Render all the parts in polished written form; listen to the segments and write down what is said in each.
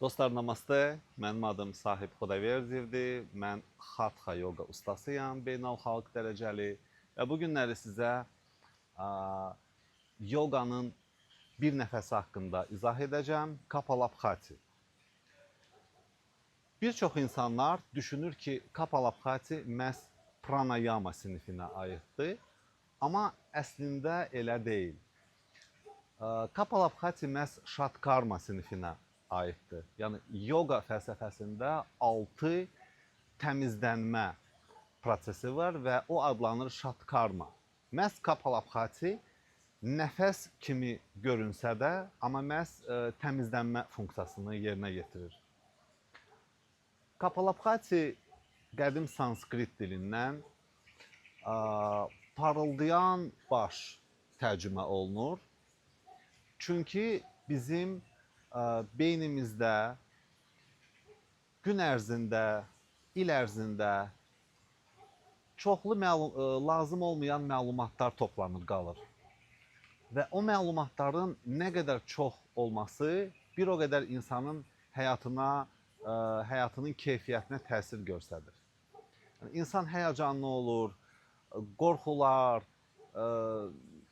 Dostlar, namaste. Mənim adım Sahib Xudaverdiyevdir. Mən Hatha yoga ustasıyam, beynəlxalq dərəcəli. Və bu günləri sizə a, yoganın bir nəfəsi haqqında izah edəcəm. Kapalabhati. Bir çox insanlar düşünür ki, Kapalabhati məhz pranayama sinifinə aiddir. Amma əslində elə deyil. Kapalabhati məhz Shatkarma sinifinə aiddir. Yəni yoga fəlsəfəsində 6 təmizlənmə prosesi var və o adlanır Shatkarma. Məhz Kapalabhati nəfəs kimi görünsə də, amma məhz təmizlənmə funksiyasını yerinə yetirir. Kapalabhati qədim sanskrit dilindən parıldayan baş tərcümə olunur. Çünki bizim beynimizdə gün ərzində, il ərzində çoxlu lazım olmayan məlumatlar toplanır, qalır. Və o məlumatların nə qədər çox olması bir o qədər insanın həyatına, həyatının keyfiyyətinə təsir göstərir. Yəni, insan həyəcanlı olur, qorxular,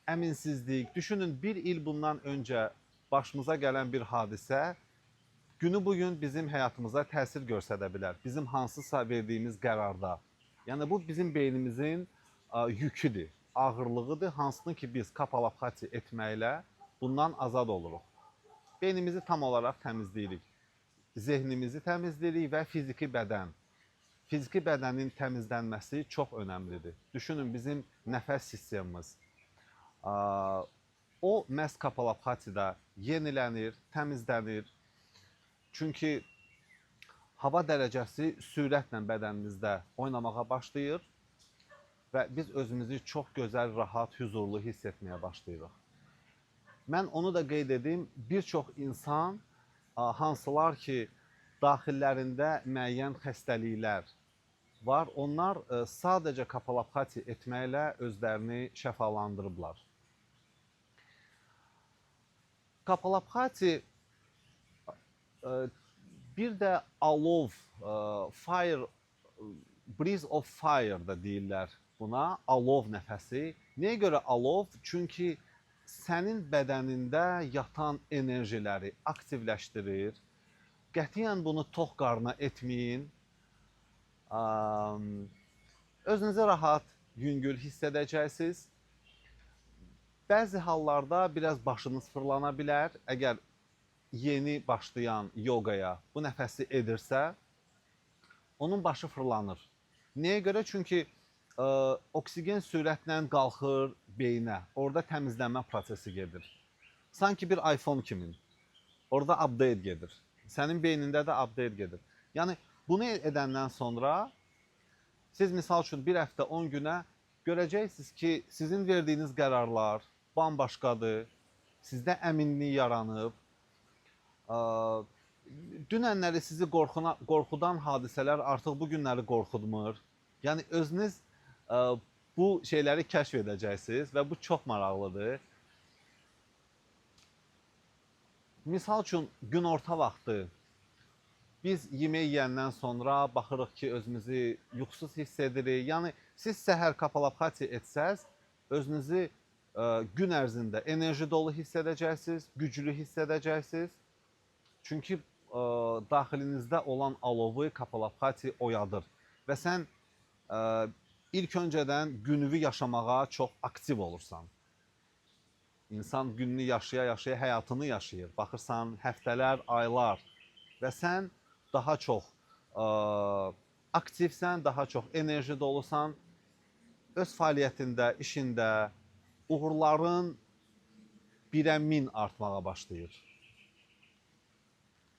əminsizlik. Düşünün, bir il bundan öncə başımıza gələn bir hadisə günü bugün bizim həyatımıza təsir göstərə bilər. Bizim hansısa verdiyimiz qərarda. Yəni bu bizim beynimizin yüküdür, ağırlığıdır, hansını ki biz Kapalabhati etməklə bundan azad oluruq. Beynimizi tam olaraq təmizləyirik. Zehnimizi təmizləyirik və fiziki bədən. Fiziki bədənin təmizlənməsi çox önəmlidir. Düşünün, bizim nəfəs sistemimiz. O məhz Kapalabhatidə yenilənir, təmizlənir. Çünki hava dərəcəsi sürətlə bədənimizdə oynamağa başlayır və biz özümüzü çox gözəl, rahat, huzurlu hiss etməyə başlayırıq. Mən onu da qeyd edim, bir çox insan, hansılar ki, daxillərində müəyyən xəstəliklər var, onlar sadəcə Kapalabhati etməklə özlərini şəfalandırıblar. Kapalabhati bir də alov, fire, breeze of fire da deyirlər buna, alov nəfəsi. Nəyə görə alov? Çünki sənin bədənində yatan enerjiləri aktivləşdirir. Qətiyyən bunu tox qarına etməyin. Özünüzü rahat, yüngül hiss edəcəksiniz. Bəzi hallarda biraz başınız fırlana bilər. Əgər yeni başlayan yogaya bu nəfəsi edirsə, onun başı fırlanır. Nəyə görə? Çünki oksigen sürətlə qalxır beyinə. Orada təmizlənmə prosesi gedir. Sanki bir iPhone kimi. Orada update gedir. Sənin beynində də update gedir. Yəni, bunu edəndən sonra siz misal üçün bir həftə 10 günə görəcəksiniz ki, sizin verdiyiniz qərarlar bambaşqadır. Sizdə əminlik yaranıb. Dünənləri sizi qorxudan hadisələr artıq bu günləri qorxutmur. Yəni, özünüz bu şeyləri kəşf edəcəksiniz və bu çox maraqlıdır. Misal üçün, günorta vaxtı biz yemək yeyəndən sonra baxırıq ki, özümüzü yuxusuz hiss edirik. Yəni, siz səhər Kapalabhati etsəz, özünüzü gün ərzində enerji dolu hiss edəcəksiniz, güclü hiss edəcəksiniz. Çünki daxilinizdə olan alovu Kapalabhati oyadır. Və sən ilk öncədən gününü yaşamağa çox aktiv olursan. İnsan gününü yaşaya-yaşaya həyatını yaşayır. Baxırsan, həftələr, aylar və sən daha çox aktivsən, daha çox enerji dolusan, öz fəaliyyətində, işində uğurların 1-ə 1000 artmağa başlayır.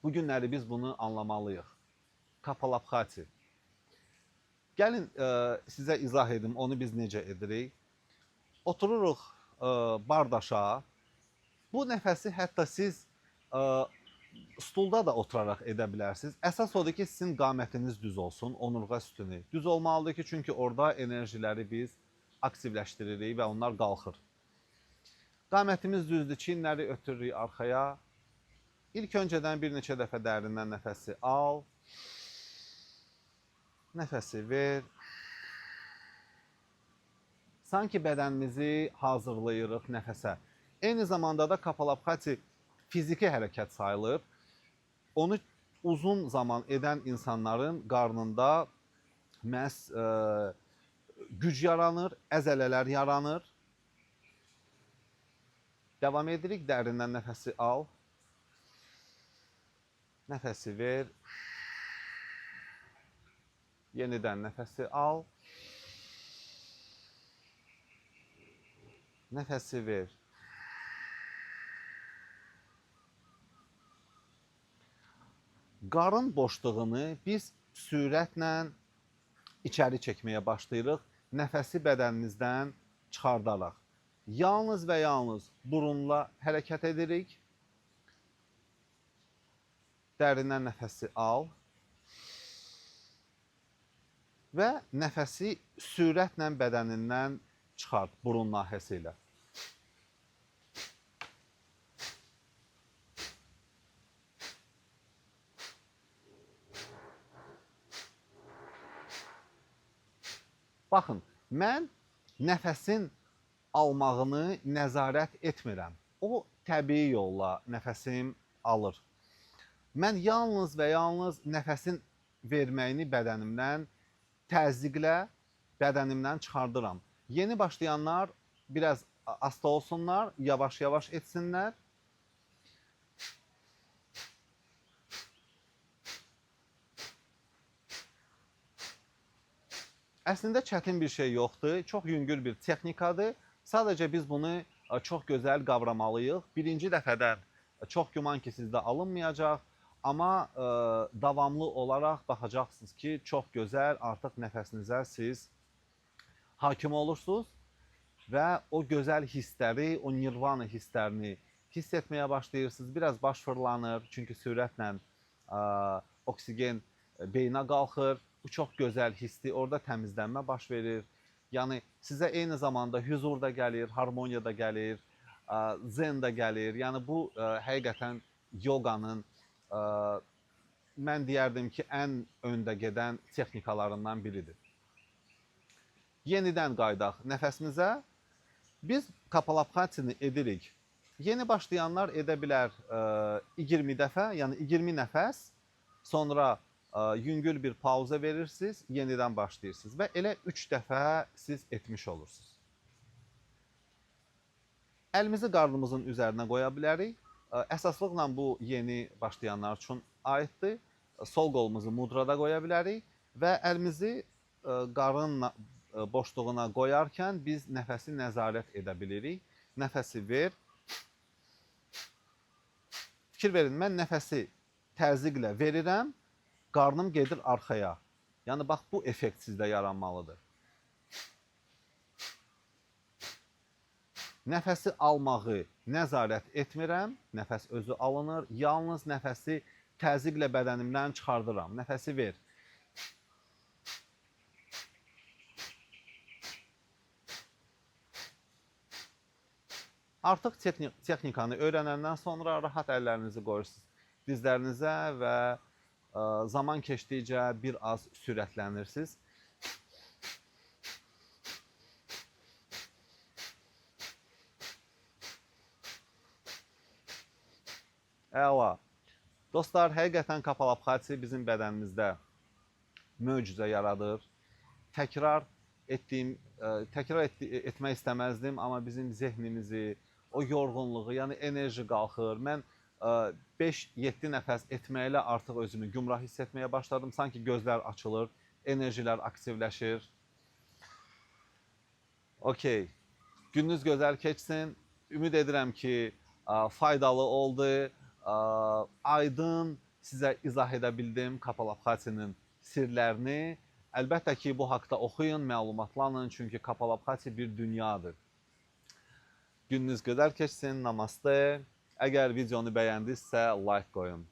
Bu günləri biz bunu anlamalıyıq. Kapalabhati. Gəlin sizə izah edim, onu biz necə edirik. Otururuq bardaşa. Bu nəfəsi hətta siz stulda da oturaraq edə bilərsiniz. Əsas odur ki, sizin qamətiniz düz olsun, onurğa sütunu. Düz olmalıdır ki, çünki orada enerjiləri biz aktivləşdiririk və onlar qalxır. Qamətimiz düzdür, çiyinləri ötürürük arxaya. İlk öncədən bir neçə dəfə dərindən nəfəsi al, nəfəsi ver. Sanki bədənimizi hazırlayırıq nəfəsə. Eyni zamanda da Kapalabhati fiziki hərəkət sayılır. Onu uzun zaman edən insanların qarnında məhz güc yaranır, əzələlər yaranır. Davam edirik. Dərindən nəfəsi al. Nəfəsi ver. Yenidən nəfəsi al. Nəfəsi ver. Qarın boşluğunu biz sürətlə içəri çəkməyə başlayırıq, nəfəsi bədənimizdən çıxardaraq. Yalnız və yalnız burunla hərəkət edirik. Dərindən nəfəsi al və nəfəsi sürətlə bədənindən çıxart burun nahiyəsi ilə. Baxın, mən nəfəsin almağını nəzarət etmirəm. O, təbii yolla nəfəsim alır. Mən yalnız və yalnız nəfəsin verməyini bədənimdən təzyiqlə bədənimdən çıxardıram. Yeni başlayanlar biraz asta olsunlar, yavaş-yavaş etsinlər. Əslində çətin bir şey yoxdur, çox yüngül bir texnikadır. Sadəcə biz bunu çox gözəl qavramalıyıq. Birinci dəfədən çox güman ki, sizdə alınmayacaq. Amma davamlı olaraq baxacaqsınız ki, çox gözəl artıq nəfəsinizə siz hakim olursunuz və o gözəl hissləri, o nirvana hisslərini hiss etməyə başlayırsınız. Biraz baş fırlanır, çünki sürətlə oksigen beyinə qalxır. Bu çox gözəl hissdir, orada təmizlənmə baş verir. Yəni, sizə eyni zamanda huzur da gəlir, harmoniya da gəlir, zen da gəlir. Yəni, bu həqiqətən yoganın mən deyərdim ki, ən öndə gedən texnikalarından biridir. Yenidən qaydaq nəfəsimizə. Biz Kapalabhatini edirik. Yeni başlayanlar edə bilər 20 dəfə, yəni 20 nəfəs, sonra yüngül bir pauza verirsiniz, yenidən başlayırsınız və elə 3 dəfə siz etmiş olursunuz. Əlimizi qarnımızın üzərinə qoya bilərik. Əsaslıqla bu yeni başlayanlar üçün aiddir. Sol qolumuzu mudrada qoya bilərik və əlimizi qarın boşluğuna qoyarkən biz nəfəsi nəzarət edə bilirik. Nəfəsi ver. Fikir verin, mən nəfəsi təzyiqlə verirəm, qarnım gedir arxaya. Yəni, bax, bu effekt sizdə yaranmalıdır. Nəfəsi almağı nəzarət etmirəm, nəfəs özü alınır, yalnız nəfəsi təzyiqlə bədənimdən çıxardıram. Nəfəsi ver. Artıq texnikanı öyrənəndən sonra rahat əllərinizi qoyursunuz dizlərinizə və zaman keçdikcə bir az sürətlənirsiniz. Əla. Dostlar, həqiqətən Kapalabhati bizim bədənimizdə möcüzə yaradır. Təkrar etmək istəməzdim, amma bizim zehnimizi, o yorğunluğu, yəni enerji qalxır. Mən 5-7 nəfəs etməklə artıq özümü gümrah hiss etməyə başladım. Sanki gözlər açılır, enerjilər aktivləşir. Okey, gününüz gözəl keçsin. Ümid edirəm ki, faydalı oldu. Aydın sizə izah edə bildim Kapalabhatinin sirlərini. Əlbəttə ki, bu haqda oxuyun, məlumatlanın, çünki Kapalabhati bir dünyadır. Gününüz gözəl keçsin, namaste. Əgər videonu bəyəndinizsə, like qoyun.